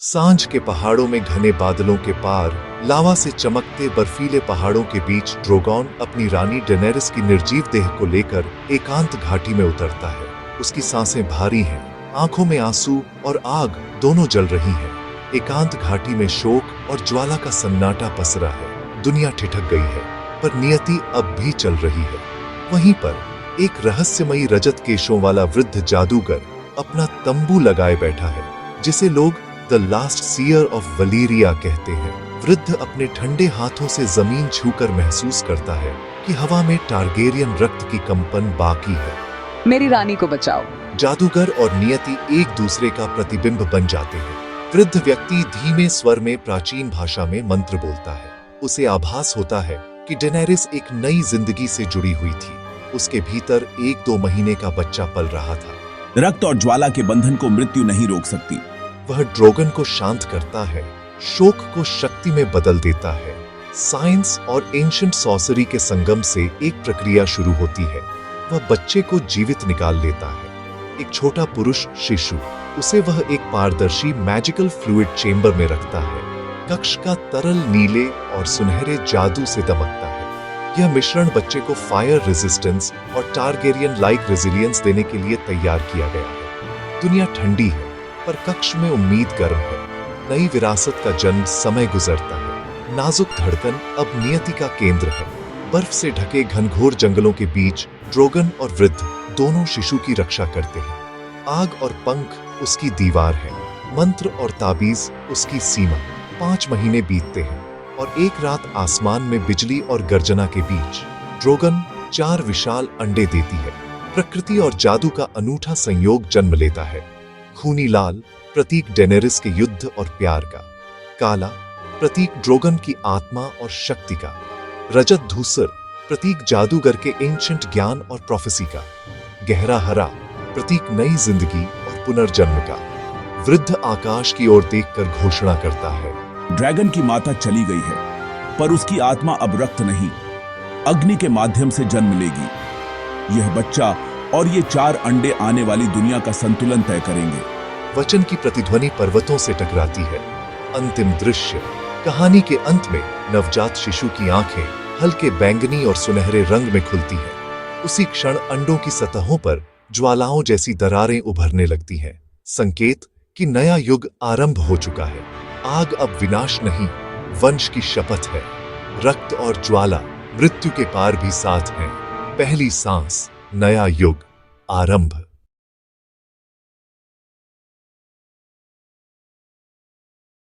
सांझ के पहाड़ों में घने बादलों के पार लावा से चमकते बर्फीले पहाड़ों के बीच ड्रोगोन अपनी रानी डेनेरिस की निर्जीव देह को लेकर एकांत घाटी में उतरता है। उसकी सांसें भारी हैं, आंखों में आंसू और आग दोनों जल रही हैं। एकांत घाटी में शोक और ज्वाला का सन्नाटा पसरा है। दुनिया ठिठक गई है, पर नियति अब भी चल रही है। वहीं पर एक रहस्यमयी रजत केशों वाला वृद्ध जादूगर अपना तंबू लगाए बैठा है, जिसे लोग द लास्ट सीयर ऑफ वलीरिया कहते हैं। वृद्ध अपने ठंडे हाथों से जमीन छूकर महसूस करता है कि हवा में टारगेरियन रक्त की कंपन बाकी है। मेरी रानी को बचाओ। जादूगर और नियति एक दूसरे का प्रतिबिंब बन जाते हैं। वृद्ध व्यक्ति धीमे स्वर में प्राचीन भाषा में मंत्र बोलता है। उसे आभास होता है कि डेनेरिस एक नई जिंदगी से जुड़ी हुई थी। उसके भीतर 1-2 महीने का बच्चा पल रहा था। रक्त और ज्वाला के बंधन को मृत्यु नहीं रोक सकती। वह ड्रोगन को शांत करता है, शोक को शक्ति में बदल देता है। साइंस और एंशिएंट सॉर्सरी के संगम से एक प्रक्रिया शुरू होती है। वह बच्चे को जीवित निकाल लेता है। एक छोटा पुरुष शिशु, उसे वह एक पारदर्शी मैजिकल फ्लूइड चेंबर में रखता है। कक्ष का तरल नीले और सुनहरे जादू से दमकता है। यह मिश्रण बच्चे को फायर रेजिस्टेंस और टारगेरियन लाइक रेजिलियंस देने के लिए तैयार किया गया है। दुनिया ठंडी है, पर कक्ष में उम्मीद गर्म है। नई विरासत का जन्म समय गुजरता है। नाजुक धड़कन अब नियति का केंद्र है। बर्फ से ढके घनघोर जंगलों के बीच ड्रोगन और वृद्ध दोनों शिशु की रक्षा करते हैं। आग और पंख उसकी दीवार है, मंत्र और ताबीज उसकी सीमा। 5 महीने बीतते हैं और एक रात आसमान में बिजली और गर्जना के बीच ड्रोगन 4 विशाल अंडे देती है। प्रकृति और जादू का अनूठा संयोग जन्म लेता है। खूनी लाल, प्रतीक डेनेरिस के युद्ध और प्यार का। काला, प्रतीक ड्रोगन की आत्मा और शक्ति का। रजत धूसर, प्रतीक जादूगर के एंशिएंट ज्ञान और प्रोफेसी का। गहरा हरा, प्रतीक नई जिंदगी और पुनर्जन्म का। वृद्ध आकाश की ओर देखकर घोषणा करता है, ड्रैगन की माता चली गई है, पर उसकी आत्मा अब रक्त नहीं, अग्नि के माध्यम से जन्म लेगी। यह बच्चा और ये 4 अंडे आने वाली दुनिया का संतुलन तय करेंगे। वचन की प्रतिध्वनि पर्वतों से टकराती है। अंतिम दृश्य। कहानी के अंत में नवजात शिशु की आंखें हल्के बैंगनी और सुनहरे रंग में खुलती हैं। उसी क्षण अंडों की सतहों पर ज्वालाओं जैसी दरारें उभरने लगती हैं। संकेत कि नया युग आरंभ हो चुका है। आग अब विनाश नहीं, वंश की शपथ है। रक्त और ज्वाला मृत्यु के पार भी साथ हैं। पहली सांस, नया युग आरंभ।